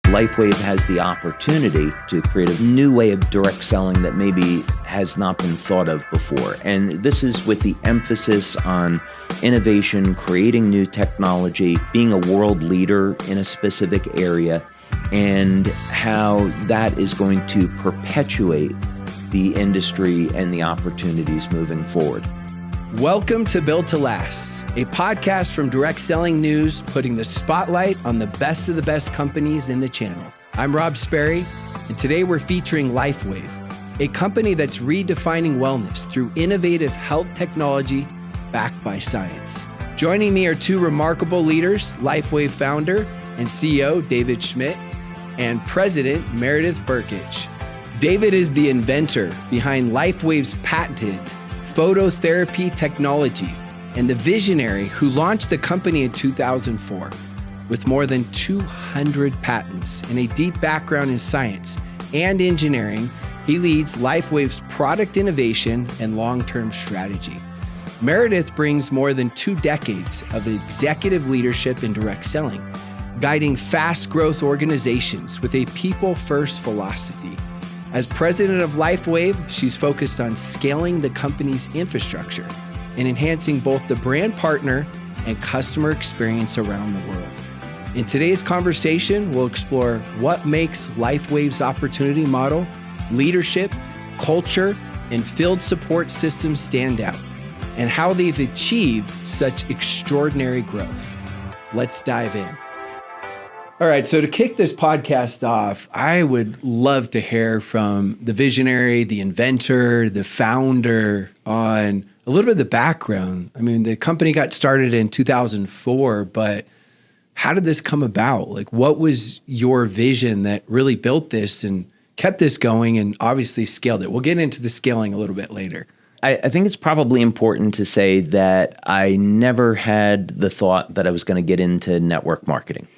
LifeWave has the opportunity to create a new way of direct selling that maybe has not been thought of before. And this is with the emphasis on innovation, creating new technology, being a world leader in a specific area, and how that is going to perpetuate the industry and the opportunities moving forward. Welcome to Built to Last, a podcast from Direct Selling News, putting the spotlight on the best companies in the channel. I'm Rob Sperry, and today we're featuring LifeWave, a company that's redefining wellness through innovative health technology backed by science. Joining me are two remarkable leaders, LifeWave founder and CEO David Schmidt and President Meredith Burkich. David is the inventor behind LifeWave's patented phototherapy technology and the visionary who launched the company in 2004. With more than 200 patents and a deep background in science and engineering, he leads LifeWave's product innovation and long-term strategy. Meredith brings more than 2 decades of executive leadership in direct selling, guiding fast growth organizations with a people-first philosophy. As president of LifeWave, she's focused on scaling the company's infrastructure and enhancing both the brand partner and customer experience around the world. In today's conversation, we'll explore what makes LifeWave's opportunity model, leadership, culture, and field support systems stand out, and how they've achieved such extraordinary growth. Let's dive in. All right, so to kick this podcast off, I would love to hear from the visionary, the inventor, the founder on a little bit of the background. I mean, the company got started in 2004, but how did this come about? Like, what was your vision that really built this and kept this going and obviously scaled it? We'll get into the scaling a little bit later. I think it's probably important to say that I never had the thought that I was going to get into network marketing.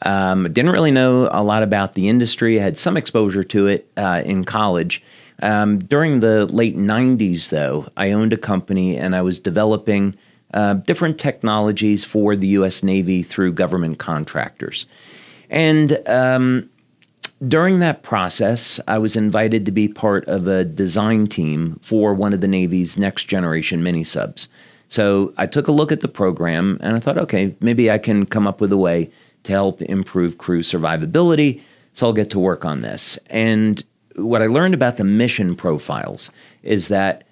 Didn't really know a lot about the industry. I had some exposure to it in college. During the late 90s, though, I owned a company and I was developing different technologies for the U.S. Navy through government contractors. And during that process, I was invited to be part of a design team for one of the Navy's next generation mini subs. So I took a look at the program and I thought, okay, maybe I can come up with a way to help improve crew survivability, so I'll get to work on this. And what I learned about the mission profiles is that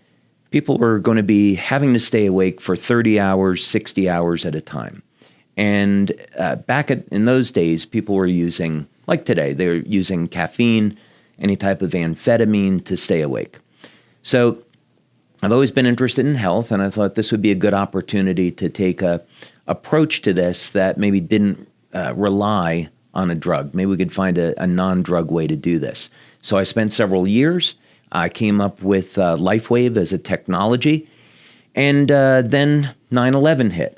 people were going to be having to stay awake for 30 hours, 60 hours at a time. And in those days, people were using, like today, they're using caffeine, any type of amphetamine to stay awake. So I've always been interested in health, and I thought this would be a good opportunity to take a approach to this that maybe didn't rely on a drug. Maybe we could find a non-drug way to do this. So I spent several years. I came up with LifeWave as a technology. And then 9/11 hit.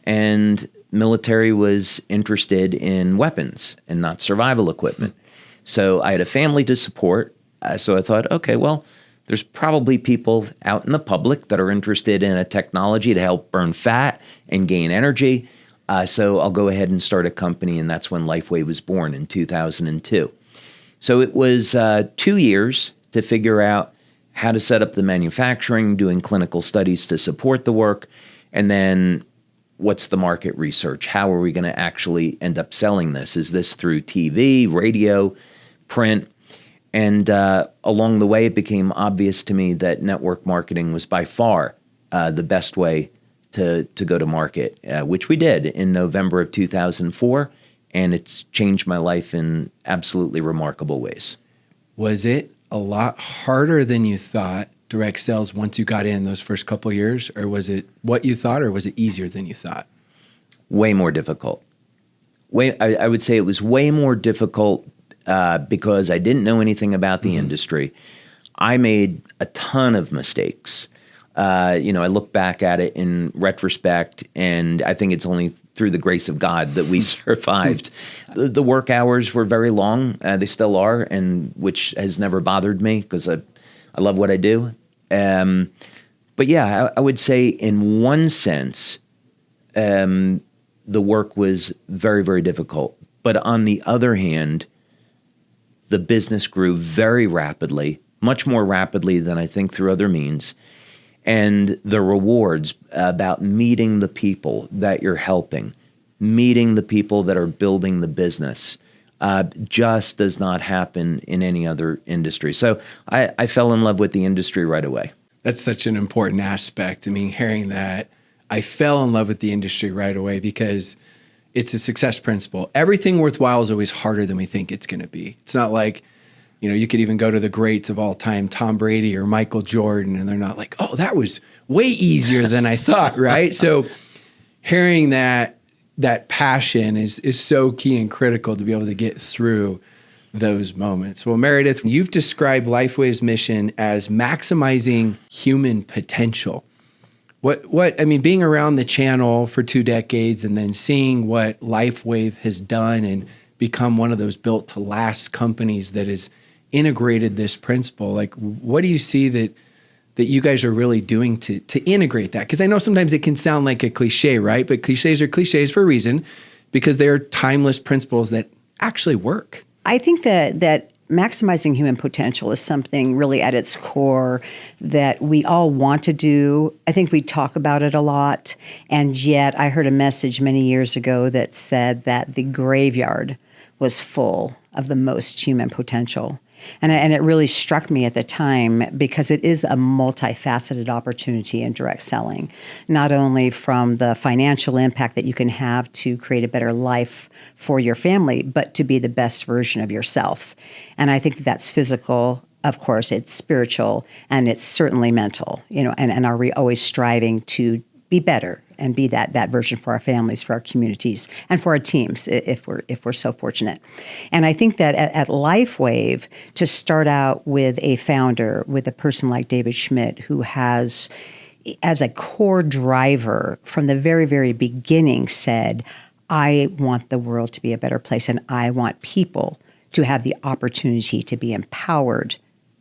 And military was interested in weapons and not survival equipment. So I had a family to support. So I thought, okay, well, there's probably people out in the public that are interested in a technology to help burn fat and gain energy. So I'll go ahead and start a company, and that's when LifeWave was born in 2002. So it was 2 years to figure out how to set up the manufacturing, doing clinical studies to support the work, and then what's the market research? How are we going to actually end up selling this? Is this through TV, radio, print? And along the way, it became obvious to me that network marketing was by far the best way to go to market, which we did in November of 2004, and it's changed my life in absolutely remarkable ways. Was it a lot harder than you thought, direct sales, once you got in those first couple of years, or was it what you thought, or was it easier than you thought? Way more difficult. I would say it was way more difficult because I didn't know anything about the industry. I made a ton of mistakes. I look back at it in retrospect, and I think it's only through the grace of God that we survived. The work hours were very long. They still are, and which has never bothered me because I love what I do. But yeah, I would say in one sense, the work was very, very difficult But on the other hand, the business grew very rapidly, much more rapidly than I think through other means. And the rewards about meeting the people that you're helping, meeting the people that are building the business, just does not happen in any other industry. So I fell in love with the industry right away. That's such an important aspect. I mean, hearing that, I fell in love with the industry right away because it's a success principle. Everything worthwhile is always harder than we think it's going to be. It's not like, you could even go to the greats of all time, Tom Brady or Michael Jordan, and they're not like, oh, that was way easier than I thought, right? So hearing that passion is so key and critical to be able to get through those moments. Well, Meredith, you've described LifeWave's mission as maximizing human potential. Being around the channel for 2 decades and then seeing what LifeWave has done and become one of those built to last companies that has integrated this principle, like what do you see that you guys are really doing to integrate that? Because I know sometimes it can sound like a cliche, right? But cliches are cliches for a reason because they are timeless principles that actually work. I think that maximizing human potential is something really at its core that we all want to do. I think we talk about it a lot. And yet I heard a message many years ago that said that the graveyard was full of the most human potential. And it really struck me at the time because it is a multifaceted opportunity in direct selling, not only from the financial impact that you can have to create a better life for your family, but to be the best version of yourself. And I think that's physical. Of course, it's spiritual, and it's certainly mental, and are we always striving to be better and be that version for our families, for our communities, and for our teams if we're so fortunate. And I think that at LifeWave, to start out with a founder, with a person like David Schmidt, who has, as a core driver from the very, very beginning, said, I want the world to be a better place, and I want people to have the opportunity to be empowered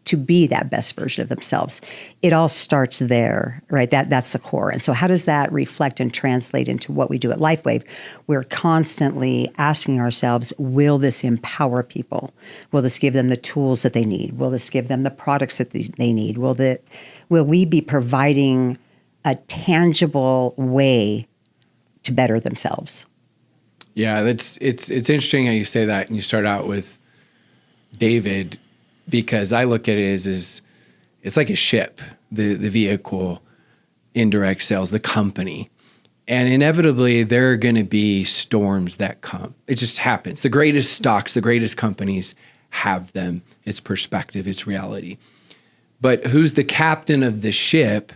to be that best version of themselves. It all starts there, right? That's the core. And so how does that reflect and translate into what we do at LifeWave? We're constantly asking ourselves, will this empower people? Will this give them the tools that they need? Will this give them the products that they need? Will we be providing a tangible way to better themselves? Yeah, it's interesting how you say that, and you start out with David, because I look at it as it's like a ship, the vehicle, indirect sales, the company. And inevitably, there are going to be storms that come. It just happens. The greatest stocks, the greatest companies have them. It's perspective, it's reality. But who's the captain of the ship,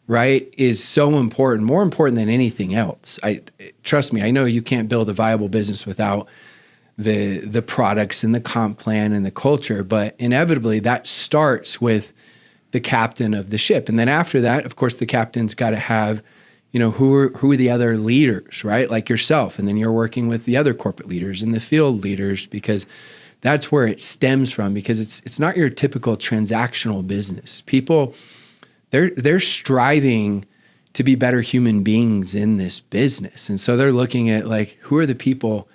right, is so important, more important than anything else. Trust me, I know you can't build a viable business without the products and the comp plan and the culture, but inevitably that starts with the captain of the ship. And then after that, of course, the captain's got to have, who are the other leaders, right? Like yourself. And then you're working with the other corporate leaders and the field leaders, because that's where it stems from, because it's not your typical transactional business. People, they're striving to be better human beings in this business. And so they're looking at, like, who are the people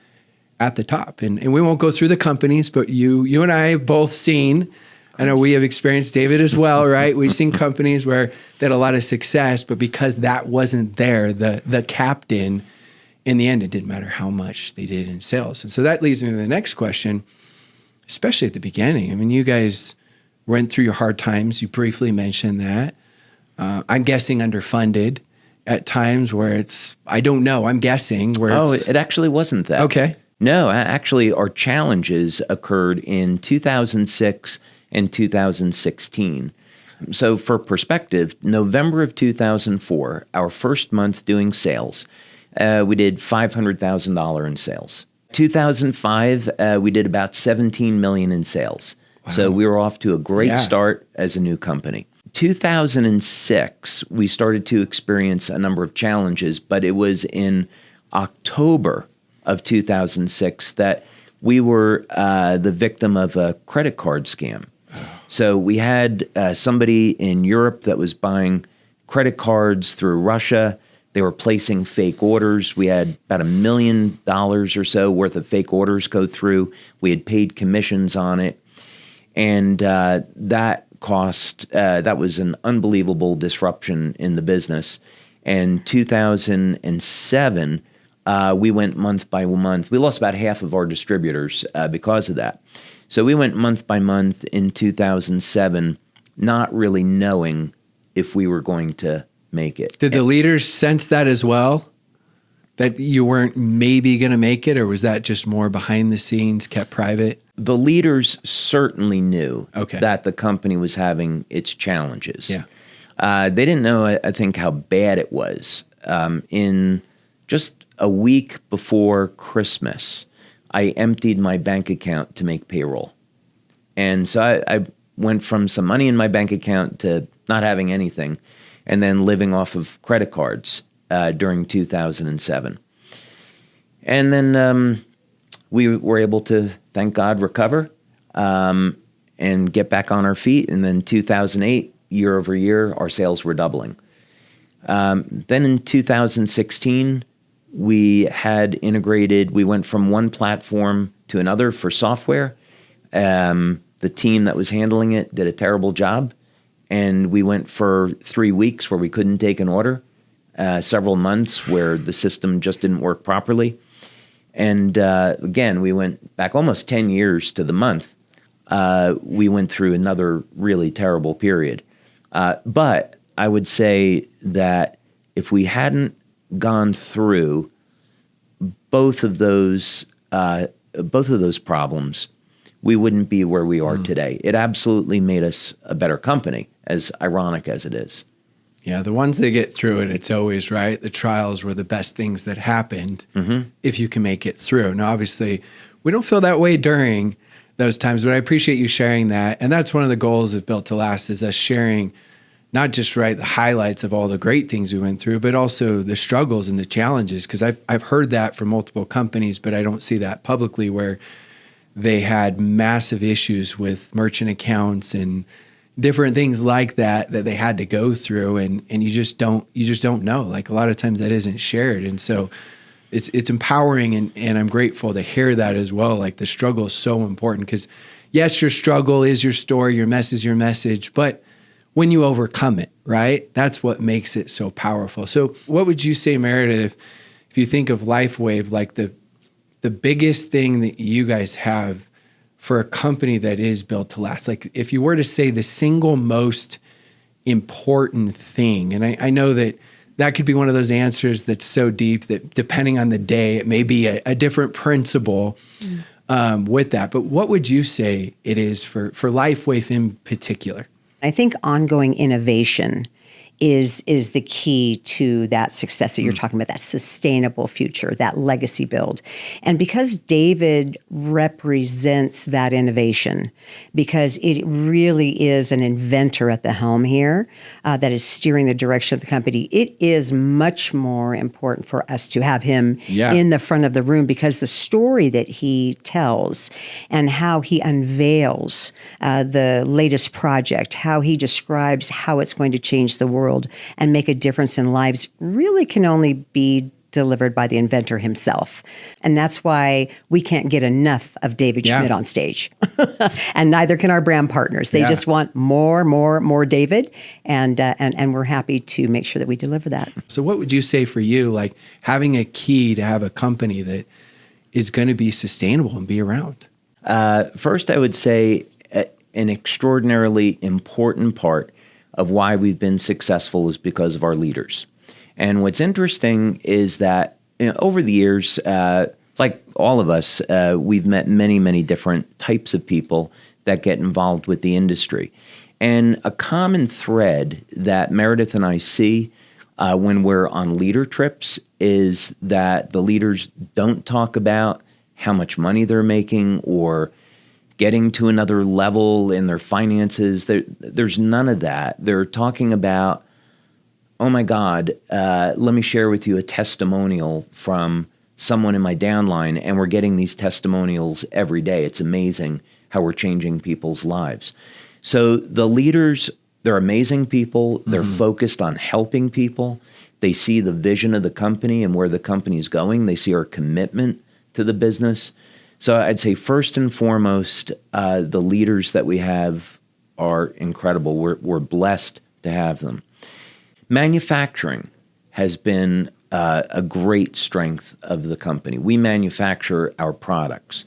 at the top? And we won't go through the companies, but you and I have both seen, I know we have experienced, David as well, right? We've seen companies where they had a lot of success, but because that wasn't there, the captain, in the end, it didn't matter how much they did in sales. And so that leads me to the next question, especially at the beginning. I mean, you guys went through your hard times. You briefly mentioned that. I'm guessing underfunded at times where I don't know, I'm guessing where it actually wasn't that. Okay. No, actually, our challenges occurred in 2006 and 2016. So for perspective, November of 2004, our first month doing sales, we did $500,000 in sales. 2005, we did about $17 million in sales. Wow. So we were off to a great start as a new company. 2006, we started to experience a number of challenges, but it was in October of 2006 that we were the victim of a credit card scam. So we had somebody in Europe that was buying credit cards through Russia. They were placing fake orders. We had about $1 million or so worth of fake orders go through. We had paid commissions on it. And that was an unbelievable disruption in the business. And 2007, we went month by month. We lost about half of our distributors because of that. So we went month by month in 2007, not really knowing if we were going to make it. Did the leaders sense that as well? That you weren't maybe going to make it, or was that just more behind the scenes, kept private? The leaders certainly knew Okay. that the company was having its challenges. Yeah. They didn't know, I think, how bad it was. In just a week before Christmas, I emptied my bank account to make payroll. And so I went from some money in my bank account to not having anything, and then living off of credit cards during 2007. And then we were able to, thank God, recover and get back on our feet. And then 2008, year over year, our sales were doubling. Then in 2016, we had integrated, we went from one platform to another for software. The team that was handling it did a terrible job. And we went for 3 weeks where we couldn't take an order, several months where the system just didn't work properly. And again, we went back almost 10 years to the month. We went through another really terrible period. But I would say that if we hadn't gone through both of those problems, we wouldn't be where we are today. It absolutely made us a better company, as ironic as it is. Yeah, the ones that get through it, it's always right. The trials were the best things that happened if you can make it through. Now, obviously, we don't feel that way during those times, but I appreciate you sharing that. And that's one of the goals of Built to Last, is us sharing not just the highlights of all the great things we went through, but also the struggles and the challenges. Because I've heard that from multiple companies, but I don't see that publicly, where they had massive issues with merchant accounts and different things like that they had to go through, and you just don't know. Like, a lot of times that isn't shared, and so it's empowering, and I'm grateful to hear that as well. Like, the struggle is so important, because yes, your struggle is your story, your mess is your message, but when you overcome it, right, that's what makes it so powerful. So what would you say, Meredith, if you think of LifeWave, like the biggest thing that you guys have for a company that is built to last? Like, if you were to say the single most important thing, and I know that could be one of those answers that's so deep that depending on the day, it may be a different principle with that. But what would you say it is for LifeWave in particular? I think ongoing innovation is the key to that success that you're talking about, that sustainable future, that legacy build. And because David represents that innovation, because it really is an inventor at the helm here that is steering the direction of the company, it is much more important for us to have him in the front of the room, because the story that he tells and how he unveils the latest project, how he describes how it's going to change the world and make a difference in lives, really can only be delivered by the inventor himself. And that's why we can't get enough of David Schmidt on stage. And neither can our brand partners. They just want more David, and we're happy to make sure that we deliver that. So what would you say for you, like having a key to have a company that is going to be sustainable and be around? First, I would say an extraordinarily important part of why we've been successful is because of our leaders. And what's interesting is that over the years, like all of us, we've met many, many different types of people that get involved with the industry. And a common thread that Meredith and I see when we're on leader trips is that the leaders don't talk about how much money they're making or getting to another level in their finances. There's none of that. They're talking about, oh my God, let me share with you a testimonial from someone in my downline, and we're getting these testimonials every day. It's amazing how we're changing people's lives. So the leaders, they're amazing people. They're focused on helping people. They see the vision of the company and where the company is going. They see our commitment to the business. So I'd say first and foremost, the leaders that we have are incredible. We're blessed to have them. Manufacturing has been a great strength of the company. We manufacture our products,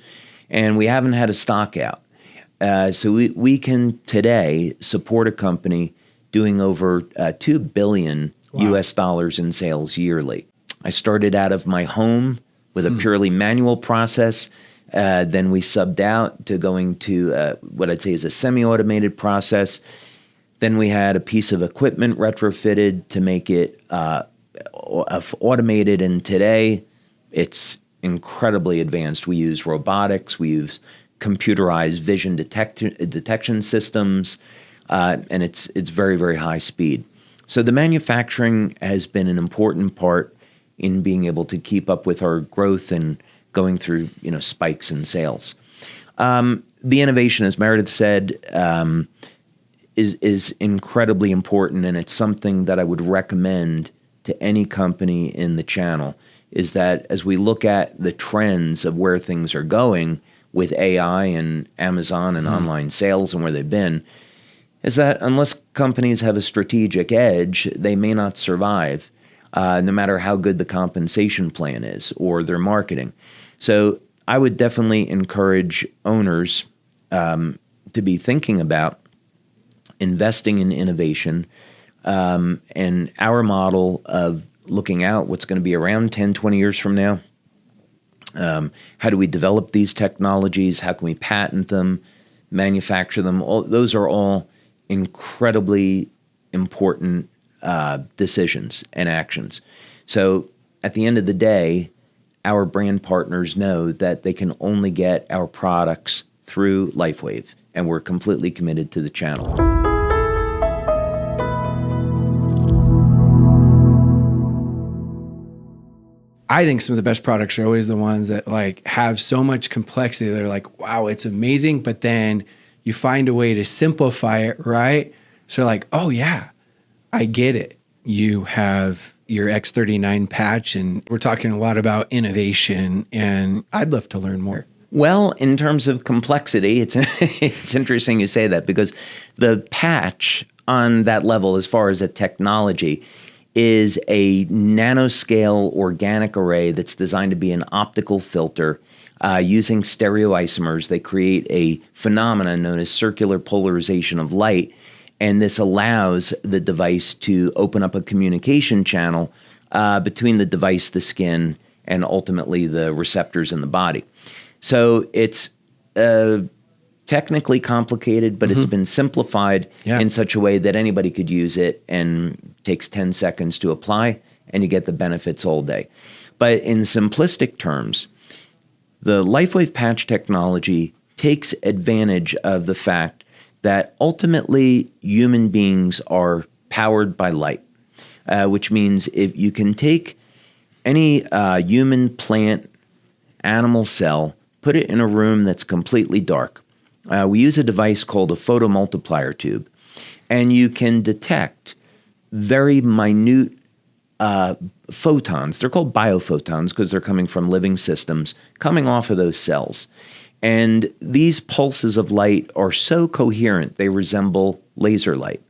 and we haven't had a stock out. So we can today support a company doing over $2 billion US dollars in sales yearly. I started out of my home with a purely manual process. Then we subbed out to going to what I'd say is a semi-automated process. Then we had a piece of equipment retrofitted to make it automated, and today it's incredibly advanced. We use robotics, we use computerized vision detection systems, and it's very, very high speed. So the manufacturing has been an important part in being able to keep up with our growth and going through spikes in sales. The innovation, as Meredith said, is incredibly important, and it's something that I would recommend to any company in the channel, is that as we look at the trends of where things are going with AI and Amazon and online sales and where they've been, is that unless companies have a strategic edge, they may not survive, no matter how good the compensation plan is or their marketing. So I would definitely encourage owners to be thinking about investing in innovation, and our model of looking out what's going to be around 10, 20 years from now. How do we develop these technologies? How can we patent them, manufacture them? Those are all incredibly important decisions and actions. So at the end of the day, our brand partners know that they can only get our products through LifeWave, and we're completely committed to the channel. I think some of the best products are always the ones that have so much complexity. They're like, wow, it's amazing. But then you find a way to simplify it, right? So oh yeah, I get it. You have your X39 patch, and we're talking a lot about innovation, and I'd love to learn more. Well, in terms of complexity, it's interesting you say that, because the patch on that level, as far as a technology, is a nanoscale organic array that's designed to be an optical filter using stereoisomers. They create a phenomenon known as circular polarization of light, and this allows the device to open up a communication channel between the device, the skin, and ultimately the receptors in the body. So it's technically complicated, but it's been simplified in such a way that anybody could use it, and takes 10 seconds to apply, and you get the benefits all day. But in simplistic terms, the LifeWave patch technology takes advantage of the fact that ultimately human beings are powered by light, which means if you can take any human, plant, animal cell, put it in a room that's completely dark. We use a device called a photomultiplier tube, and you can detect very minute photons. They're called biophotons because they're coming from living systems, coming off of those cells. And these pulses of light are so coherent, they resemble laser light.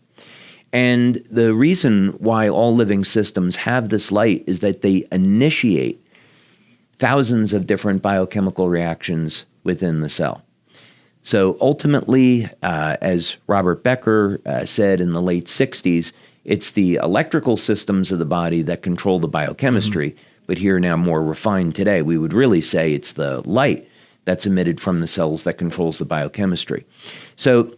And the reason why all living systems have this light is that they initiate thousands of different biochemical reactions within the cell. So ultimately, as Robert Becker said in the late 60s, it's the electrical systems of the body that control the biochemistry, but here now more refined today, we would really say it's the light that's emitted from the cells that controls the biochemistry. So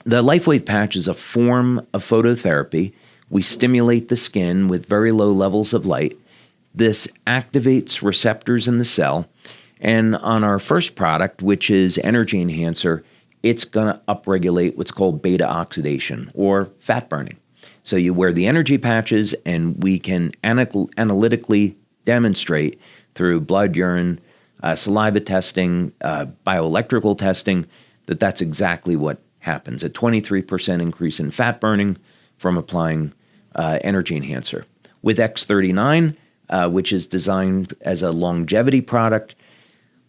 the LifeWave patch is a form of phototherapy. We stimulate the skin with very low levels of light. This activates receptors in the cell. And on our first product, which is Energy Enhancer, it's going to upregulate what's called beta oxidation or fat burning. So you wear the energy patches, and we can analytically demonstrate through blood, urine, saliva testing, bioelectrical testing, that that's exactly what happens. A 23% increase in fat burning from applying Energy Enhancer. With X39, which is designed as a longevity product,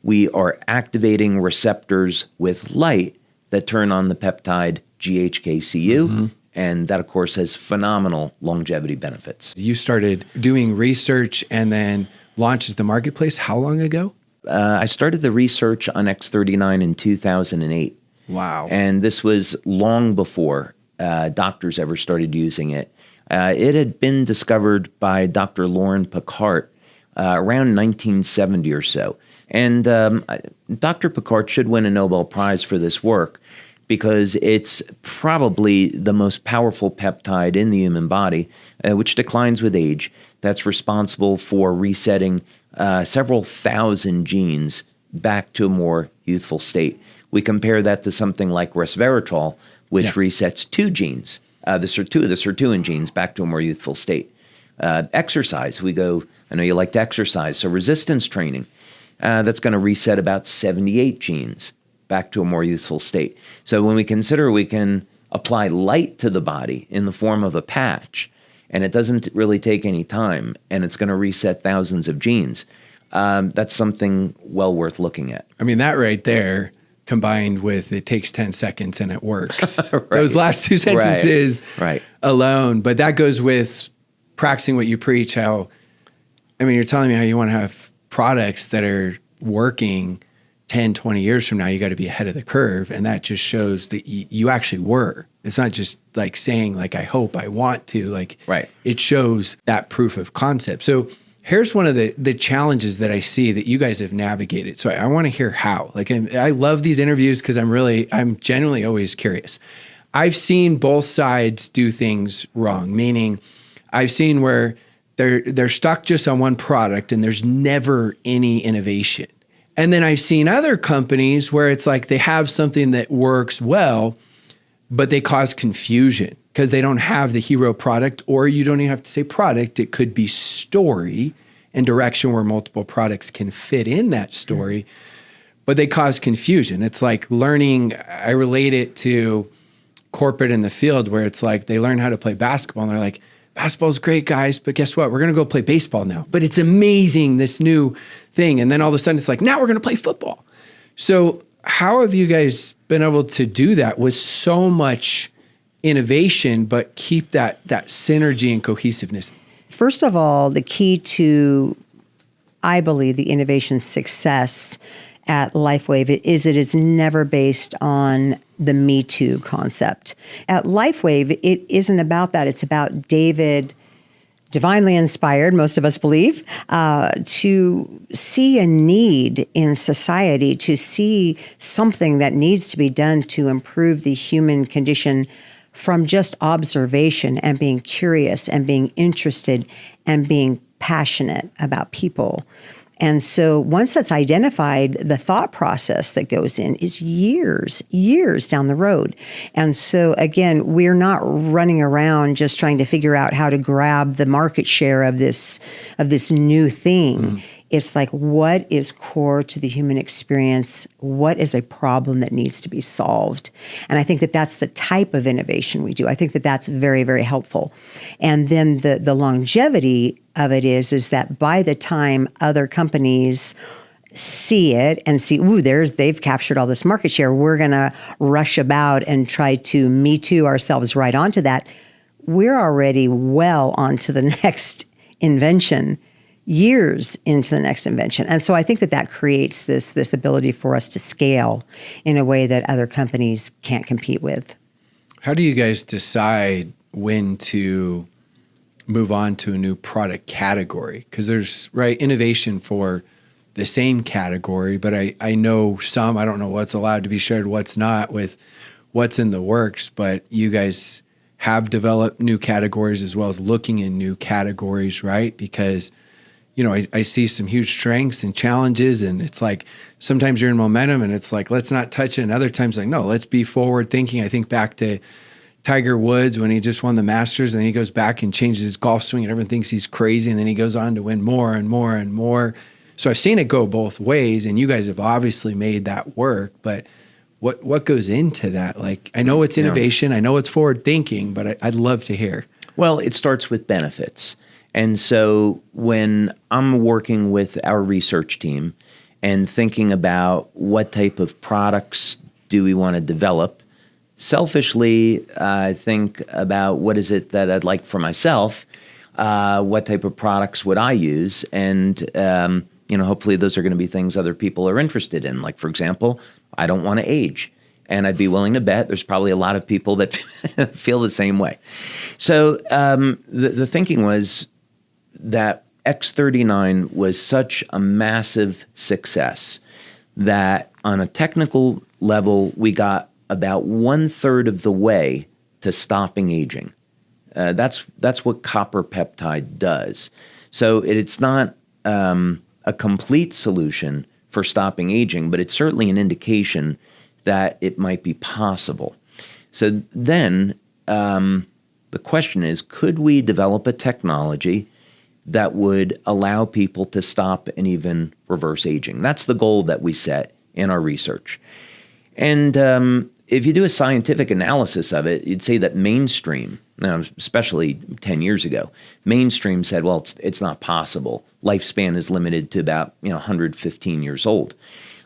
we are activating receptors with light that turn on the peptide GHKCU, and that, of course, has phenomenal longevity benefits. You started doing research and then launched at the marketplace how long ago? I started the research on X39 in 2008. Wow. And this was long before doctors ever started using it. It had been discovered by Dr. Lauren Picard around 1970 or so. And Dr. Picard should win a Nobel Prize for this work because it's probably the most powerful peptide in the human body, which declines with age. That's responsible for resetting several thousand genes back to a more youthful state. We compare that to something like resveratrol, which resets two genes, the sirtuin genes, back to a more youthful state. Exercise, I know you like to exercise, so resistance training, that's going to reset about 78 genes back to a more youthful state. So when we consider we can apply light to the body in the form of a patch, and it doesn't really take any time, and it's going to reset thousands of genes, that's something well worth looking at. I mean, that right there, combined with it takes 10 seconds and it works. Right. Those last two sentences Right. alone. But that goes with practicing what you preach, you're telling me how you want to have products that are working 10, 20 years from now. You got to be ahead of the curve. And that just shows that you actually were. It's not just like saying like, I hope, I want to. Like, right. It shows that proof of concept. So here's one of the challenges that I see that you guys have navigated. So I want to hear how. Like, I love these interviews because I'm genuinely always curious. I've seen both sides do things wrong, meaning I've seen where they're stuck just on one product and there's never any innovation. And then I've seen other companies where it's like they have something that works well, but they cause confusion because they don't have the hero product, or you don't even have to say product. It could be story and direction where multiple products can fit in that story, but they cause confusion. It's like learning, I relate it to corporate in the field where it's like they learn how to play basketball and they're like, basketball's great, guys, but guess what? We're going to go play baseball now. But it's amazing, this new thing. And then all of a sudden it's like, now we're going to play football. So how have you guys been able to do that with so much innovation, but keep that synergy and cohesiveness? First of all, the key to, I believe, the innovation success at LifeWave is it is never based on the Me Too concept. At LifeWave, it isn't about that. It's about David, divinely inspired, most of us believe, to see a need in society, to see something that needs to be done to improve the human condition from just observation and being curious and being interested and being passionate about people. And so once that's identified, the thought process that goes in is years down the road. And so again, we're not running around just trying to figure out how to grab the market share of this new thing. It's like, what is core to the human experience? What is a problem that needs to be solved? And I think that that's the type of innovation we do. I think that that's very, very helpful. And then the longevity of it is that by the time other companies see it and see, they've captured all this market share, we're going to rush about and try to Me Too ourselves right onto that. We're already well onto the next invention, years into the next invention. And so I think that creates this ability for us to scale in a way that other companies can't compete with. How do you guys decide when to move on to a new product category? Because there's innovation for the same category, but I know some, I don't know what's allowed to be shared, what's not, with what's in the works, but you guys have developed new categories as well as looking in new categories, right? Because I see some huge strengths and challenges, and it's like sometimes you're in momentum and it's like, let's not touch it. And other times like, no, let's be forward thinking. I think back to Tiger Woods when he just won the Masters, and then he goes back and changes his golf swing and everyone thinks he's crazy. And then he goes on to win more and more and more. So I've seen it go both ways, and you guys have obviously made that work, but what goes into that? Like, I know it's innovation, I know it's forward thinking, but I'd love to hear. Well, it starts with benefits. And so when I'm working with our research team and thinking about what type of products do we want to develop, selfishly, I think about what is it that I'd like for myself, what type of products would I use, and hopefully those are going to be things other people are interested in. Like, for example, I don't want to age. And I'd be willing to bet there's probably a lot of people that feel the same way. So the thinking was that X39 was such a massive success that on a technical level, we got about 1/3 of the way to stopping aging. That's what copper peptide does. So it's not a complete solution for stopping aging, but it's certainly an indication that it might be possible. So then the question is, could we develop a technology that would allow people to stop and even reverse aging? That's the goal that we set in our research. And if you do a scientific analysis of it, you'd say that mainstream, now especially 10 years ago, mainstream said, well, it's not possible. Lifespan is limited to about 115 years old.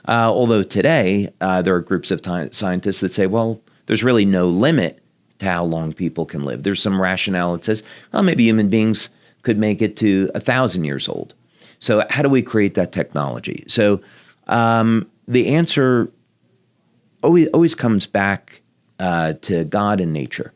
Although today, there are groups of scientists that say, well, there's really no limit to how long people can live. There's some rationale that says, well, maybe human beings could make it to 1,000 years old. So how do we create that technology? So the answer always comes back to God and nature.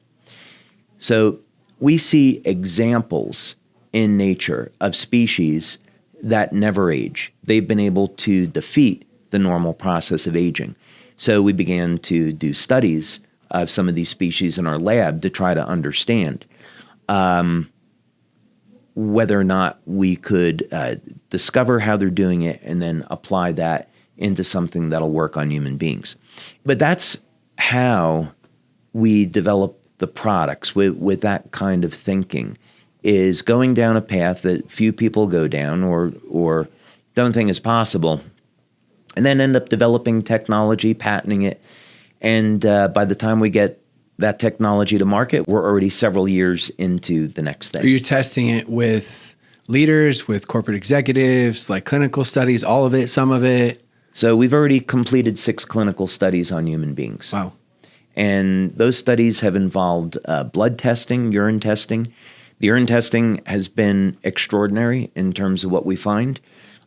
So we see examples in nature of species that never age. They've been able to defeat the normal process of aging. So we began to do studies of some of these species in our lab to try to understand whether or not we could discover how they're doing it and then apply that into something that'll work on human beings. But that's how we develop the products with that kind of thinking, is going down a path that few people go down or don't think is possible, and then end up developing technology, patenting it. And by the time we get that technology to market, we're already several years into the next thing. Are you testing it with leaders, with corporate executives, like clinical studies, all of it, some of it? So we've already completed 6 clinical studies on human beings. Wow. And those studies have involved blood testing, urine testing. The urine testing has been extraordinary in terms of what we find,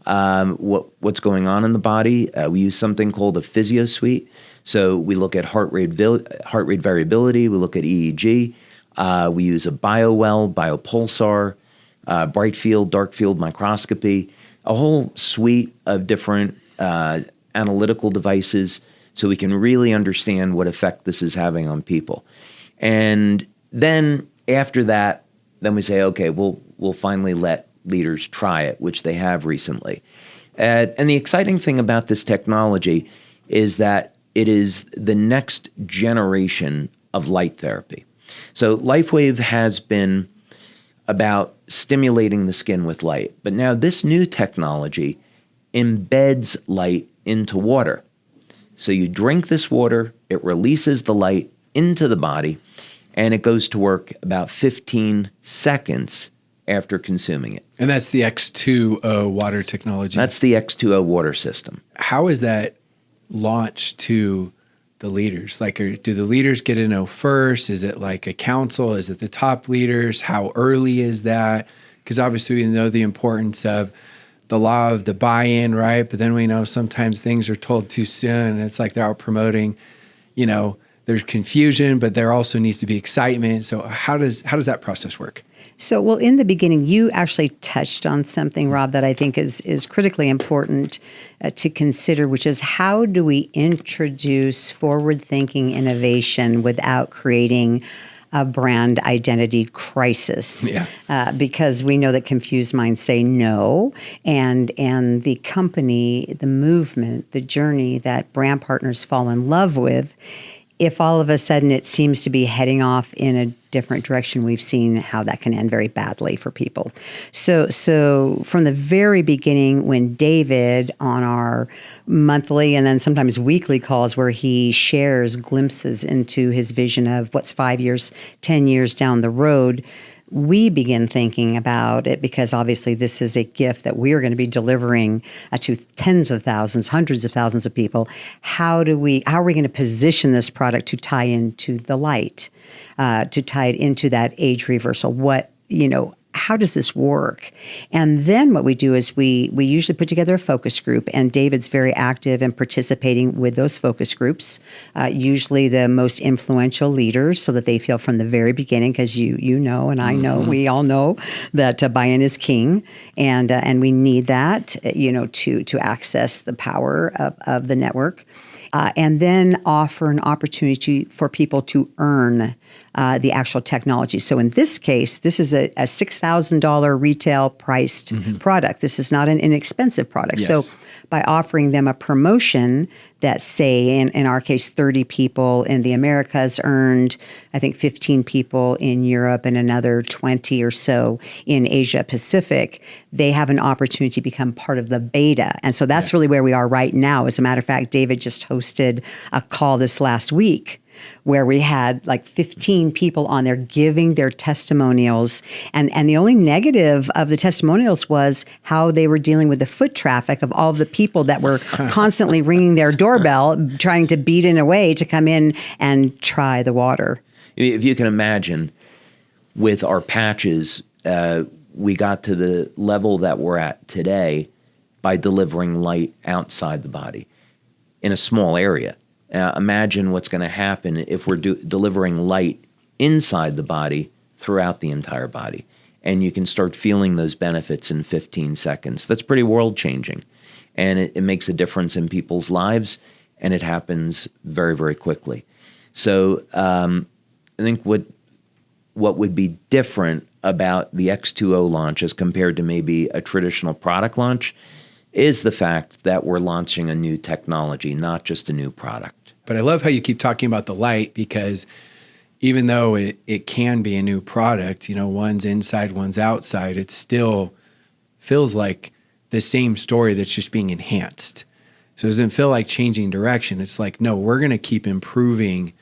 what's going on in the body. We use something called a physio suite. So we look at heart rate variability. We look at EEG. We use a biowell, biopulsar, bright field, dark field microscopy, a whole suite of different analytical devices so we can really understand what effect this is having on people. And then after that, then we say, okay, we'll finally let leaders try it, which they have recently. And the exciting thing about this technology is that it is the next generation of light therapy. So LifeWave has been about stimulating the skin with light, but now this new technology embeds light into water. So you drink this water, it releases the light into the body, and it goes to work about 15 seconds after consuming it. And that's the X2O water technology. That's the X2O water system. How is that launched to the leaders? Like, do the leaders get to know first? Is it like a council? Is it the top leaders? How early is that? Because obviously we know the importance of the law of the buy-in, right? But then we know sometimes things are told too soon, and it's like they're out promoting, there's confusion, but there also needs to be excitement. So how does that process work? So, well, in the beginning, you actually touched on something, Rob, that I think is critically important to consider, which is how do we introduce forward-thinking innovation without creating a brand identity crisis? Yeah. Because we know that confused minds say no, and the company, the movement, the journey that brand partners fall in love with, if all of a sudden it seems to be heading off in a different direction, we've seen how that can end very badly for people. So from the very beginning, when David, on our monthly and then sometimes weekly calls where he shares glimpses into his vision of what's 5 years, 10 years down the road, we begin thinking about it, because obviously this is a gift that we are going to be delivering to tens of thousands, hundreds of thousands of people. How are we going to position this product to tie into the light, to tie it into that age reversal? How does this work? And then what we do is we usually put together a focus group, and David's very active in participating with those focus groups, usually the most influential leaders, so that they feel from the very beginning, because you know, and I know, we all know that buy-in is king, and we need that, to access the power of the network. And then offer an opportunity for people to earn the actual technology. So in this case, this is a $6,000 retail priced product. This is not an inexpensive product. Yes. So by offering them a promotion that, say, in our case, 30 people in the Americas earned, I think, 15 people in Europe and another 20 or so in Asia Pacific, they have an opportunity to become part of the beta. And so that's really where we are right now. As a matter of fact, David just hosted a call this last week where we had like 15 people on there giving their testimonials. And the only negative of the testimonials was how they were dealing with the foot traffic of all of the people that were constantly ringing their doorbell, trying to beat in a way to come in and try the water. If you can imagine, with our patches, we got to the level that we're at today by delivering light outside the body in a small area. Imagine what's going to happen if we're delivering light inside the body throughout the entire body. And you can start feeling those benefits in 15 seconds. That's pretty world-changing. And it makes a difference in people's lives, and it happens very, very quickly. So I think what would be different about the X2O launch as compared to maybe a traditional product launch is the fact that we're launching a new technology, not just a new product. But I love how you keep talking about the light, because even though it can be a new product, one's inside, one's outside, it still feels like the same story that's just being enhanced. So it doesn't feel like changing direction. It's like, no, we're going to keep improving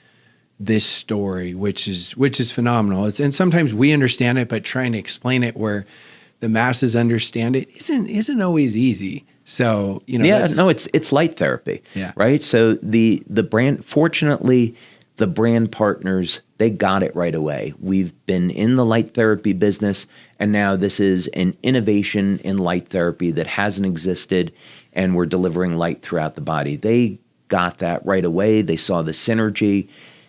this story, which is phenomenal. And sometimes we understand it, but trying to explain it where the masses understand it isn't always easy. So, it's light therapy, right? So the brand, fortunately, the brand partners, they got it right away. We've been in the light therapy business, and now this is an innovation in light therapy that hasn't existed, and we're delivering light throughout the body. They got that right away. They saw the synergy.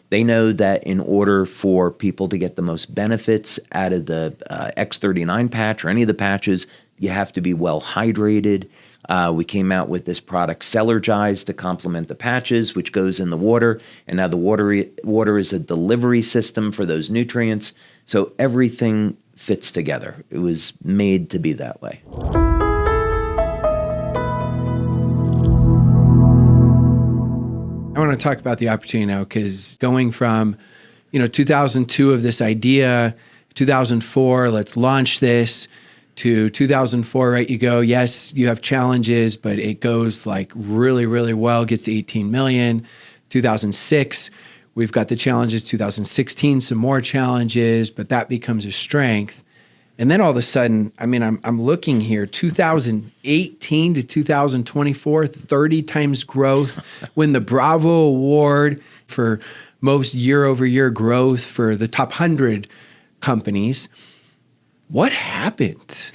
They know that in order for people to get the most benefits out of the X39 patch or any of the patches, you have to be well hydrated. We came out with this product, Cellergize, to complement the patches, which goes in the water. And now the water is a delivery system for those nutrients. So everything fits together. It was made to be that way. I want to talk about the opportunity now, because going from, 2002 of this idea, 2004, let's launch this, to 2004, right? You go, yes, you have challenges, but it goes like really, really well, gets to 18 million. 2006, we've got the challenges. 2016, some more challenges, but that becomes a strength. And then all of a sudden, I'm looking here, 2018 to 2024, 30 times growth, win the Bravo Award for most year-over-year growth for the top 100 companies. What happened?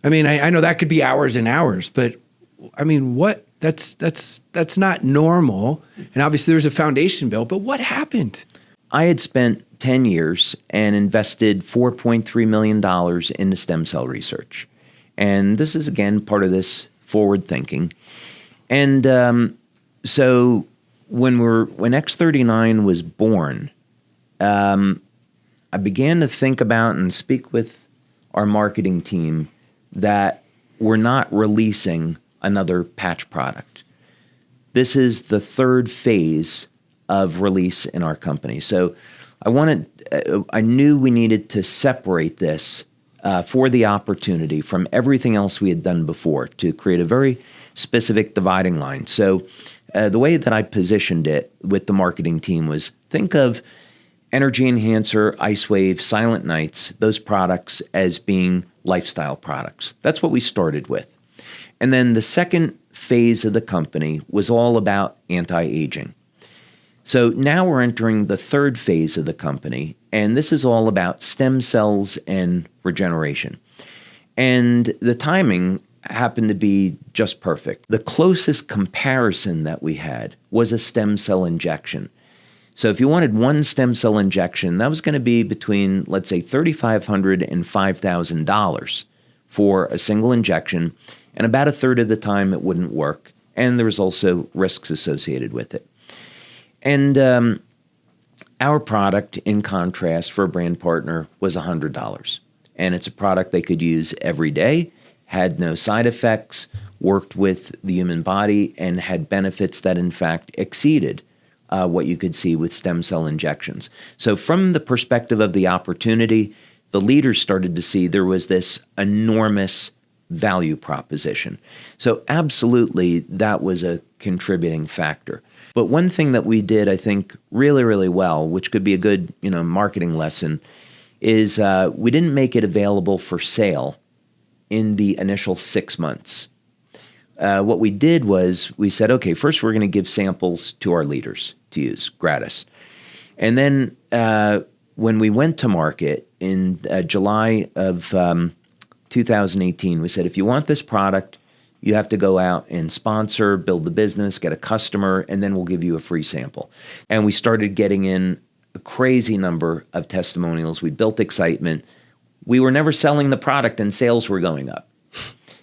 I know that could be hours and hours, but what? That's not normal. And obviously there's a foundation built, but what happened? I had spent 10 years and invested $4.3 million into stem cell research. And this is, again, part of this forward thinking. And so when X39 was born, I began to think about and speak with our marketing team that we're not releasing another patch product. This is the third phase of release in our company. So I knew we needed to separate this for the opportunity from everything else we had done before to create a very specific dividing line. So the way that I positioned it with the marketing team was, think of Energy Enhancer, LifeWave's, Silent Nights, those products as being lifestyle products. That's what we started with. And then the second phase of the company was all about anti-aging. So now we're entering the third phase of the company, and this is all about stem cells and regeneration. And the timing happened to be just perfect. The closest comparison that we had was a stem cell injection. So if you wanted one stem cell injection, that was going to be between, let's say, $3,500 and $5,000 for a single injection, and about a third of the time it wouldn't work, and there was also risks associated with it. And our product, in contrast, for a brand partner, was $100. And it's a product they could use every day, had no side effects, worked with the human body, and had benefits that, in fact, exceeded what you could see with stem cell injections. So from the perspective of the opportunity, the leaders started to see there was this enormous value proposition. So absolutely, that was a contributing factor. But one thing that we did, I think, really, really well, which could be a good, marketing lesson, is we didn't make it available for sale in the initial 6 months. What we did was we said, okay, first we're going to give samples to our leaders to use gratis. And then when we went to market in July of 2018, we said, if you want this product, you have to go out and sponsor, build the business, get a customer, and then we'll give you a free sample. And we started getting in a crazy number of testimonials. We built excitement. We were never selling the product, and sales were going up.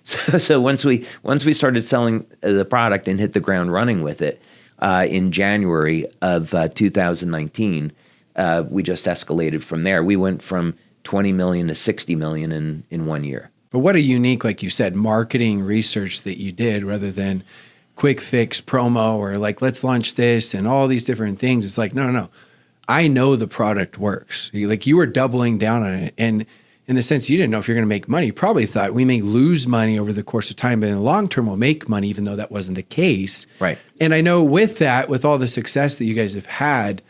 So once we started selling the product and hit the ground running with it in January of 2019, we just escalated from there. We went from 20 million to 60 million in 1 year. But what a unique, like you said, marketing research that you did rather than quick fix promo or like, let's launch this and all these different things. It's like, no. I know the product works. Like you were doubling down on it. And in the sense you didn't know if you're going to make money, you probably thought we may lose money over the course of time, but in the long term we'll make money, even though that wasn't the case. Right. And I know with that, with all the success that you guys have had,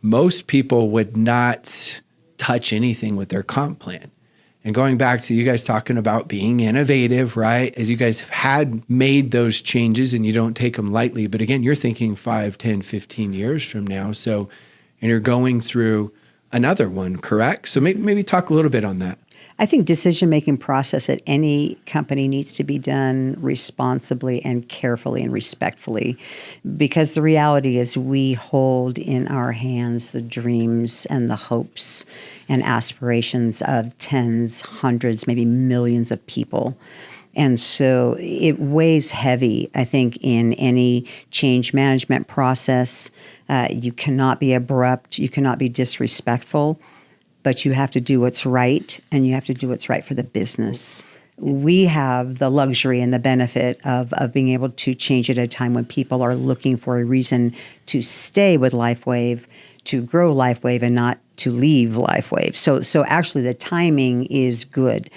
most people would not touch anything with their comp plan. And going back to you guys talking about being innovative, right? As you guys have had made those changes and you don't take them lightly, but again, you're thinking 5, 10, 15 years from now. So, and you're going through another one, correct? So maybe talk a little bit on that. I think decision-making process at any company needs to be done responsibly and carefully and respectfully, because the reality is we hold in our hands the dreams and the hopes and aspirations of tens, hundreds, maybe millions of people. And so it weighs heavy, I think, in any change management process. You cannot be abrupt, you cannot be disrespectful, but you have to do what's right, and you have to do what's right for the business. We have the luxury and the benefit of being able to change at a time when people are looking for a reason to stay with LifeWave, to grow LifeWave, and not to leave LifeWave. So actually the timing is good.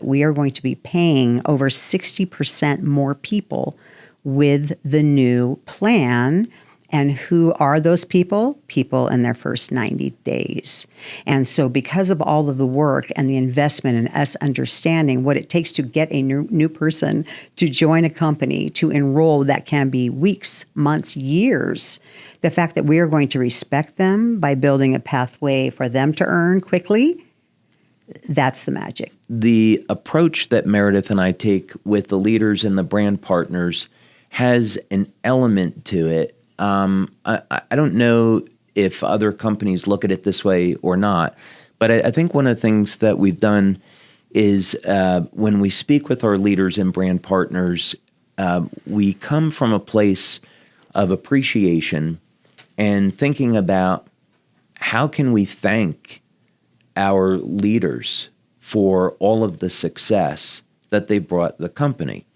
We are going to be paying over 60% more people with the new plan. And who are those people? People in their first 90 days. And so because of all of the work and the investment in us understanding what it takes to get a new person to join a company, to enroll, that can be weeks, months, years, the fact that we are going to respect them by building a pathway for them to earn quickly, that's the magic. The approach that Meredith and I take with the leaders and the brand partners has an element to it. I don't know if other companies look at it this way or not, but I think one of the things that we've done is when we speak with our leaders and brand partners, we come from a place of appreciation and thinking about how can we thank our leaders for all of the success that they brought the company.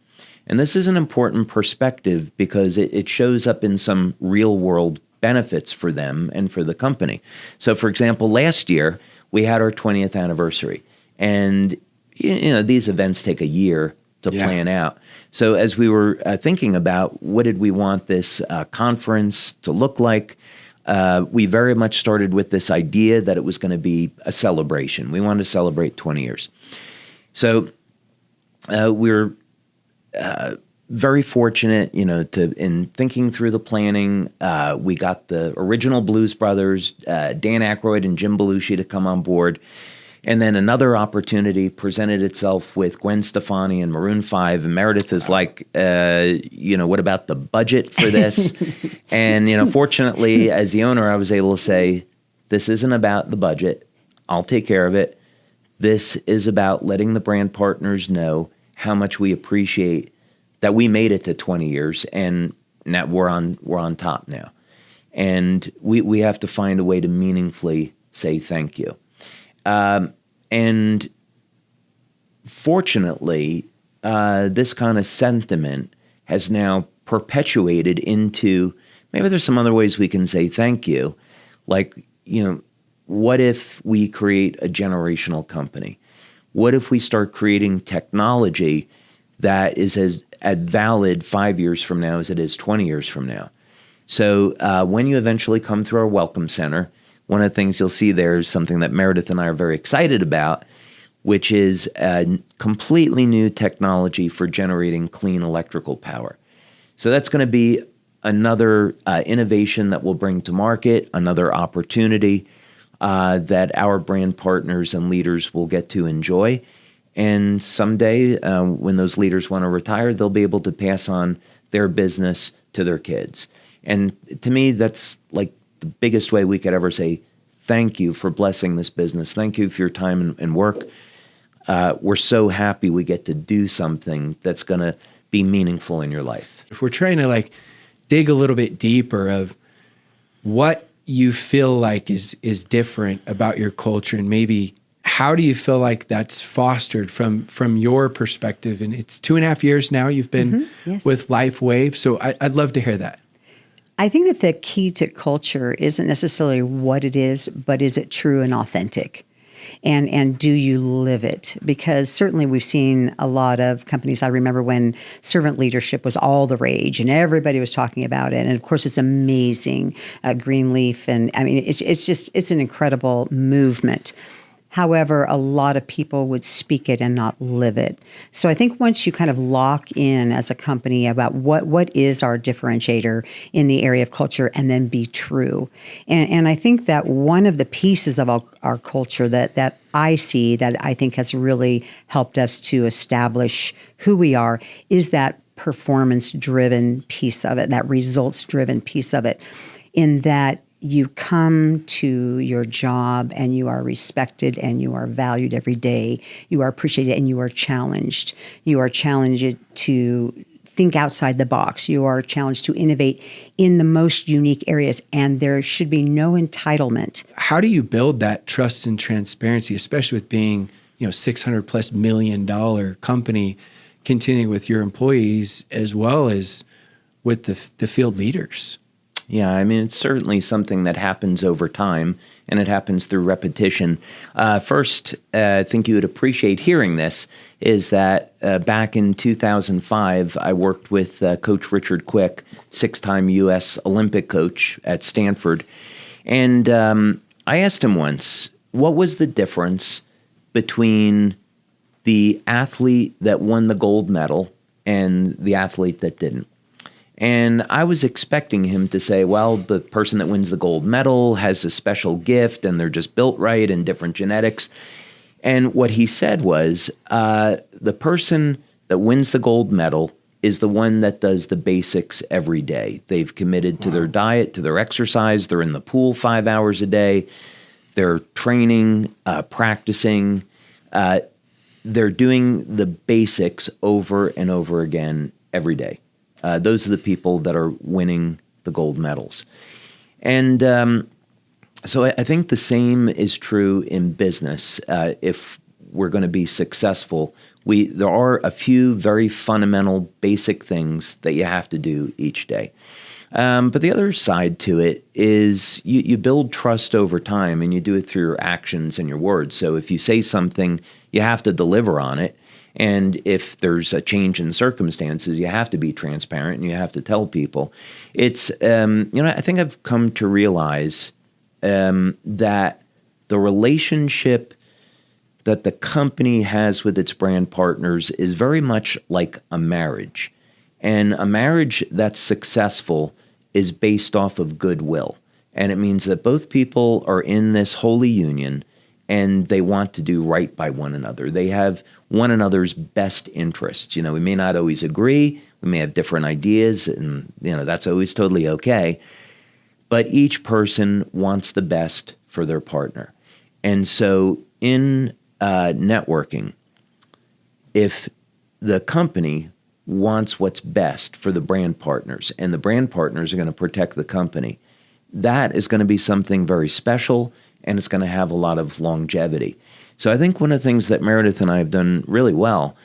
And this is an important perspective because it shows up in some real world benefits for them and for the company. So for example, last year we had our 20th anniversary, and these events take a year to plan out. So as we were thinking about what did we want this conference to look like, we very much started with this idea that it was going to be a celebration. We wanted to celebrate 20 years. So we're very fortunate, in thinking through the planning. We got the original Blues Brothers, Dan Aykroyd and Jim Belushi, to come on board. And then another opportunity presented itself with Gwen Stefani and Maroon 5. And Meredith is like, what about the budget for this? And, fortunately, as the owner, I was able to say, this isn't about the budget. I'll take care of it. This is about letting the brand partners know how much we appreciate that we made it to 20 years, and that we're on top now. And we have to find a way to meaningfully say thank you. And fortunately, this kind of sentiment has now perpetuated into, maybe there's some other ways we can say thank you. Like, what if we create a generational company? What if we start creating technology that is as valid 5 years from now as it is 20 years from now? So when you eventually come through our Welcome Center, one of the things you'll see there is something that Meredith and I are very excited about, which is a completely new technology for generating clean electrical power. So that's going to be another innovation that we'll bring to market, another opportunity that our brand partners and leaders will get to enjoy. And someday, when those leaders want to retire, they'll be able to pass on their business to their kids. And to me, that's like the biggest way we could ever say thank you for blessing this business. Thank you for your time and work. We're so happy we get to do something that's going to be meaningful in your life. If we're trying to dig a little bit deeper of what you feel like is different about your culture, and maybe how do you feel like that's fostered from your perspective? And it's 2.5 years now you've been with LifeWave. So I'd love to hear that. I think that the key to culture isn't necessarily what it is, but is it true and authentic? And do you live it? Because certainly we've seen a lot of companies. I remember when servant leadership was all the rage and everybody was talking about it. And of course, it's amazing, Greenleaf. And I mean, it's an incredible movement. However, a lot of people would speak it and not live it. So I think once you kind of lock in as a company about what is our differentiator in the area of culture, and then be true. And I think that one of the pieces of our culture that I see that I think has really helped us to establish who we are is that performance-driven piece of it, that results-driven piece of it, in that you come to your job and you are respected and you are valued every day. You are appreciated and you are challenged. You are challenged to think outside the box. You are challenged to innovate in the most unique areas, and there should be no entitlement. How do you build that trust and transparency, especially with being, $600+ million company, continuing with your employees as well as with the field leaders? Yeah, I mean, it's certainly something that happens over time, and it happens through repetition. First, I think you would appreciate hearing this, is that back in 2005, I worked with Coach Richard Quick, 6-time U.S. Olympic coach at Stanford. And I asked him once, what was the difference between the athlete that won the gold medal and the athlete that didn't? And I was expecting him to say, well, the person that wins the gold medal has a special gift and they're just built right and different genetics. And what he said was, the person that wins the gold medal is the one that does the basics every day. They've committed to their diet, to their exercise. They're in the pool 5 hours a day. They're training, practicing. They're doing the basics over and over again every day. Those are the people that are winning the gold medals. And so I think the same is true in business. If we're going to be successful, there are a few very fundamental, basic things that you have to do each day. But the other side to it is you build trust over time, and you do it through your actions and your words. So if you say something, you have to deliver on it. And if there's a change in circumstances, you have to be transparent and you have to tell people. It's, I think I've come to realize that the relationship that the company has with its brand partners is very much like a marriage. And a marriage that's successful is based off of goodwill. And it means that both people are in this holy union and they want to do right by one another. They have one another's best interests. We may not always agree. We may have different ideas, and that's always totally okay. But each person wants the best for their partner. And so in networking, if the company wants what's best for the brand partners and the brand partners are going to protect the company, that is going to be something very special and it's going to have a lot of longevity. So I think one of the things that Meredith and I have done really well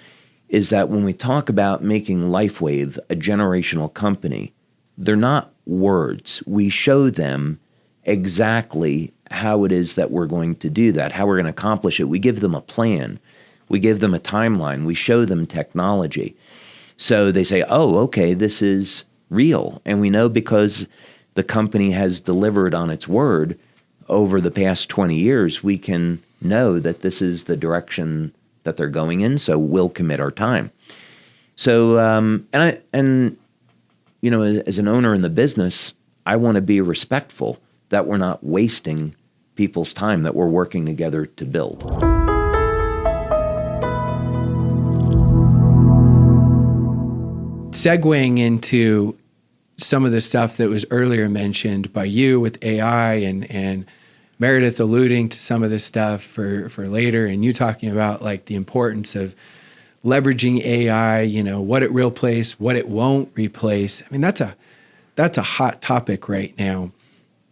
is that when we talk about making LifeWave a generational company, they're not words. We show them exactly how it is that we're going to do that, how we're going to accomplish it. We give them a plan. We give them a timeline. We show them technology. So they say, oh, okay, this is real. And we know because the company has delivered on its word over the past 20 years, we can know that this is the direction that they're going in, so we'll commit our time. So, as an owner in the business, I want to be respectful that we're not wasting people's time, that we're working together to build. Segueing into some of the stuff that was earlier mentioned by you with AI and Meredith alluding to some of this stuff for later, and you talking about like the importance of leveraging AI, what it will replace, what it won't replace. I mean, that's a hot topic right now.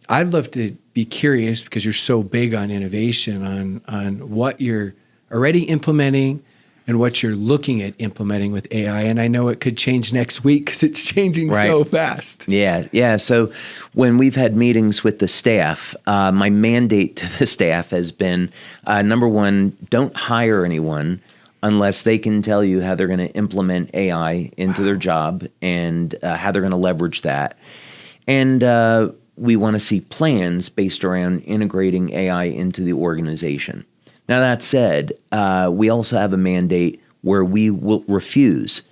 I'd love to be curious, because you're so big on innovation, on what you're already implementing and what you're looking at implementing with AI. And I know it could change next week because it's changing so fast. Yeah. So when we've had meetings with the staff, my mandate to the staff has been, number one, don't hire anyone unless they can tell you how they're going to implement AI into their job and how they're going to leverage that. And we want to see plans based around integrating AI into the organization. Now, that said, we also have a mandate where we will refuse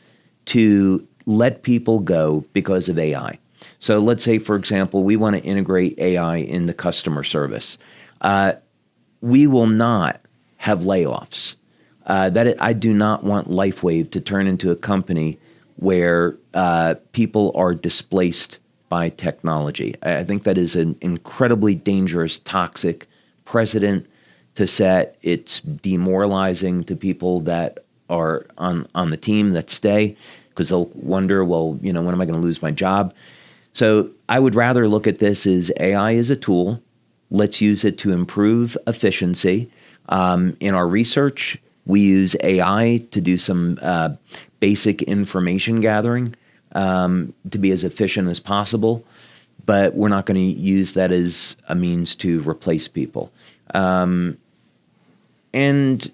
to let people go because of AI. So let's say, for example, we want to integrate AI into customer service. We will not have layoffs. I do not want LifeWave to turn into a company where people are displaced by technology. I think that is an incredibly dangerous, toxic precedent to set. It's demoralizing to people that are on the team that stay, because they'll wonder, well, when am I going to lose my job? So I would rather look at this as AI is a tool. Let's use it to improve efficiency. In our research, we use AI to do some basic information gathering to be as efficient as possible, but we're not going to use that as a means to replace people. And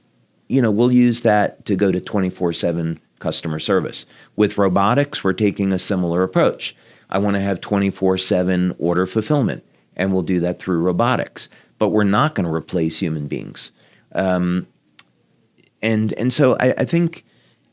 we'll use that to go to 24/7 customer service. With robotics, we're taking a similar approach. I want to have 24/7 order fulfillment, and we'll do that through robotics. But we're not going to replace human beings. And so I think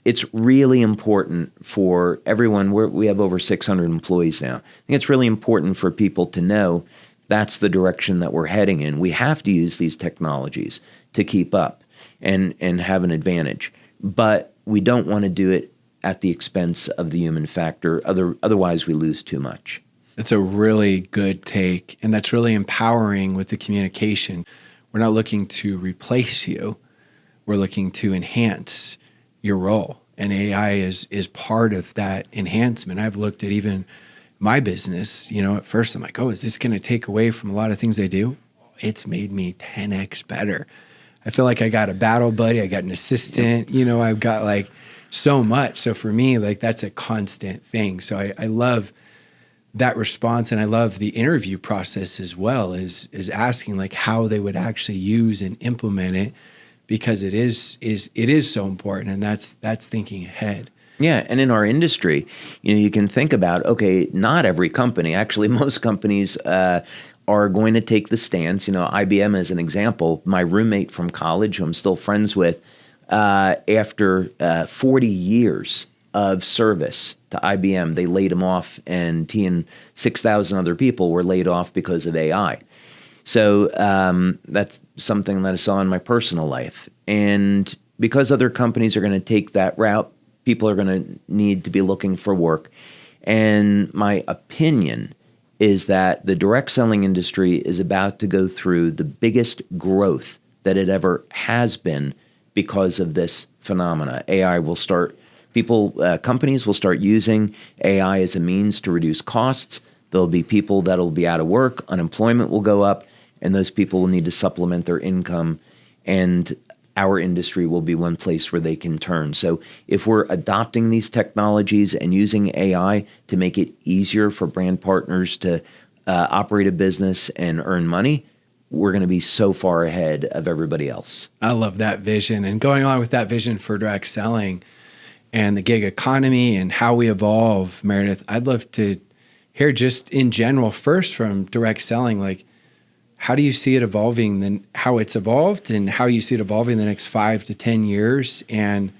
it's really important for everyone. We have over 600 employees now. I think it's really important for people to know that's the direction that we're heading in. We have to use these technologies to keep up and have an advantage. But we don't want to do it at the expense of the human factor. Otherwise, we lose too much. That's a really good take, and that's really empowering with the communication. We're not looking to replace you. We're looking to enhance your role, and AI is part of that enhancement. I've looked at even my business, at first I'm like, oh, is this going to take away from a lot of things I do? It's made me 10x better. I feel like I got a battle buddy. I got an assistant, I've got like so much. So for me, like that's a constant thing. So I love that response. And I love the interview process as well, is asking like how they would actually use and implement it, because it is so important, and that's thinking ahead. Yeah, and in our industry, you can think about, okay, not every company, actually most companies are going to take the stance. IBM as an example, my roommate from college, who I'm still friends with, after 40 years of service to IBM, they laid him off, and he and 6,000 other people were laid off because of AI. So that's something that I saw in my personal life. And because other companies are going to take that route, people are going to need to be looking for work. And my opinion is that the direct selling industry is about to go through the biggest growth that it ever has been because of this phenomena. Companies will start using AI as a means to reduce costs. There'll be people that'll be out of work, unemployment will go up, and those people will need to supplement their income, and our industry will be one place where they can turn. So if we're adopting these technologies and using AI to make it easier for brand partners to operate a business and earn money, we're going to be so far ahead of everybody else. I love that vision. And going on with that vision for direct selling and the gig economy and how we evolve, Meredith, I'd love to hear just in general, first from direct selling, like, how do you see it evolving, then how it's evolved and how you see it evolving the next 5 to 10 years, and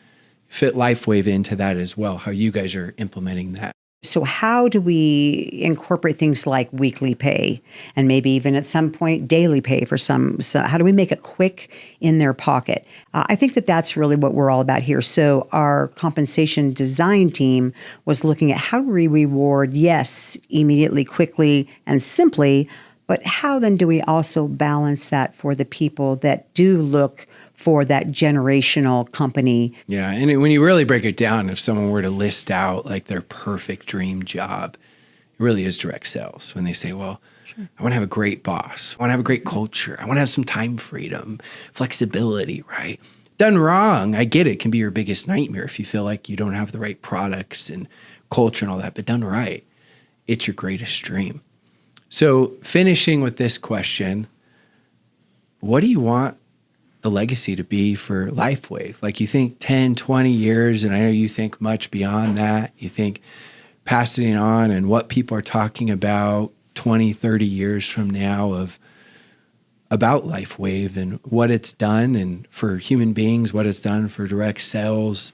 fit LifeWave into that as well, how you guys are implementing that? So how do we incorporate things like weekly pay and maybe even at some point daily pay for some? So how do we make it quick in their pocket? I think that's really what we're all about here. So our compensation design team was looking at how do we reward, yes, immediately, quickly, and simply, but how then do we also balance that for the people that do look for that generational company? Yeah, and when you really break it down, if someone were to list out like their perfect dream job, it really is direct sales. When they say, well, sure, I want to have a great boss. I want to have a great culture. I want to have some time freedom, flexibility, right? Done wrong, I get it, can be your biggest nightmare if you feel like you don't have the right products and culture and all that, but done right, it's your greatest dream. So finishing with this question, what do you want the legacy to be for LifeWave? Like, you think 10, 20 years, and I know you think much beyond that. You think passing it on and what people are talking about 20, 30 years from now about LifeWave and what it's done, and for human beings, what it's done for direct sales,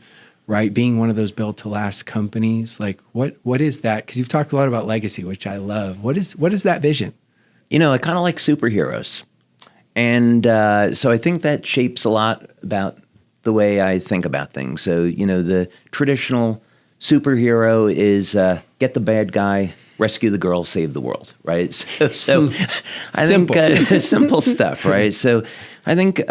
right? Being one of those built to last companies. Like, what is that? Because you've talked a lot about legacy, which I love. What is that vision? I kind of like superheroes. And so I think that shapes a lot about the way I think about things. So, the traditional superhero is get the bad guy, rescue the girl, save the world, right? So I think simple stuff, right? So I think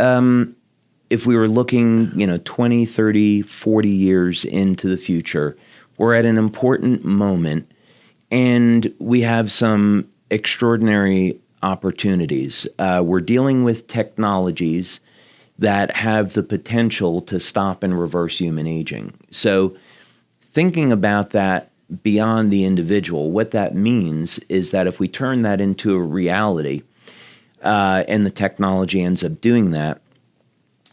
if we were looking, 20, 30, 40 years into the future, we're at an important moment, and we have some extraordinary opportunities. We're dealing with technologies that have the potential to stop and reverse human aging. So thinking about that beyond the individual, what that means is that if we turn that into a reality, and the technology ends up doing that,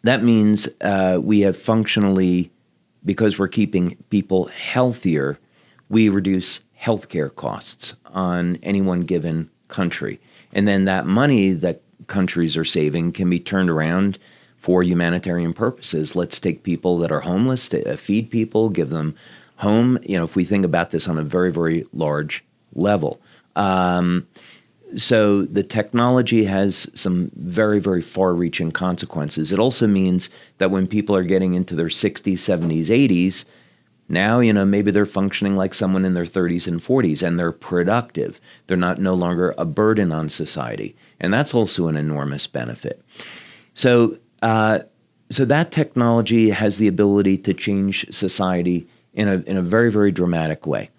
that means we have functionally, because we're keeping people healthier, we reduce healthcare costs on any one given country. And then that money that countries are saving can be turned around for humanitarian purposes. Let's take people that are homeless, to feed people, give them home. If we think about this on a very, very large level. So the technology has some very, very far-reaching consequences. It also means that when people are getting into their 60s, 70s, 80s, now, maybe they're functioning like someone in their 30s and 40s, and they're productive. They're no longer a burden on society. And that's also an enormous benefit. So that technology has the ability to change society in a very, very dramatic way.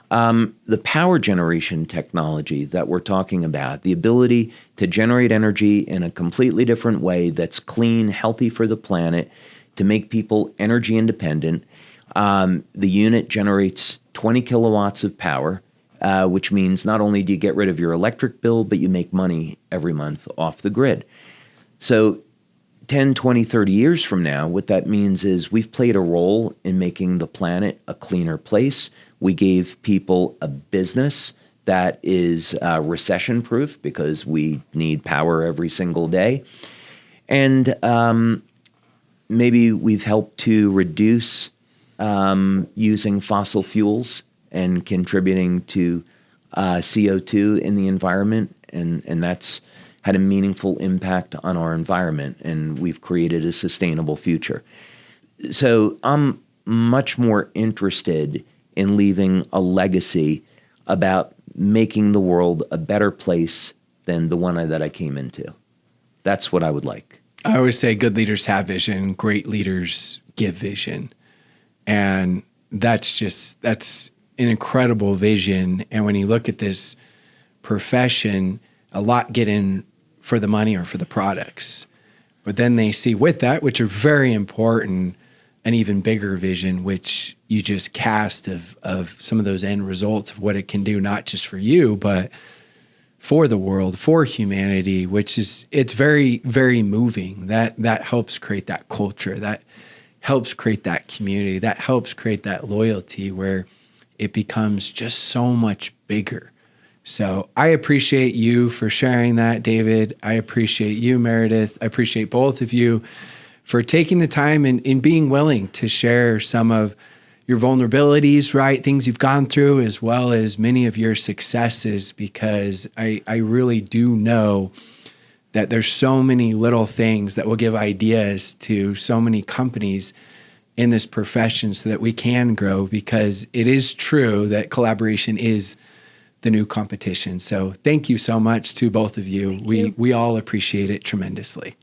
The power generation technology that we're talking about, the ability to generate energy in a completely different way that's clean, healthy for the planet, to make people energy independent. The unit generates 20 kilowatts of power, which means not only do you get rid of your electric bill, but you make money every month off the grid. So 10, 20, 30 years from now, what that means is we've played a role in making the planet a cleaner place. We gave people a business that is recession-proof because we need power every single day. And maybe we've helped to reduce using fossil fuels and contributing to CO2 in the environment, and that's had a meaningful impact on our environment, and we've created a sustainable future. So I'm much more interested in leaving a legacy about making the world a better place than the one that I came into. That's what I would like. I always say good leaders have vision, great leaders give vision. And that's an incredible vision. And when you look at this profession, a lot get in for the money or for the products. But then they see with that, which are very important, an even bigger vision, which you just cast of some of those end results of what it can do, not just for you, but for the world, for humanity, it's very, very moving. That helps create that culture, that helps create that community, that helps create that loyalty where it becomes just so much bigger. So I appreciate you for sharing that, David. I appreciate you, Meredith. I appreciate both of you for taking the time and being willing to share some of your vulnerabilities, right? Things you've gone through, as well as many of your successes, because I really do know that there's so many little things that will give ideas to so many companies in this profession so that we can grow, because it is true that collaboration is the new competition. So thank you so much to both of you. We all appreciate it tremendously.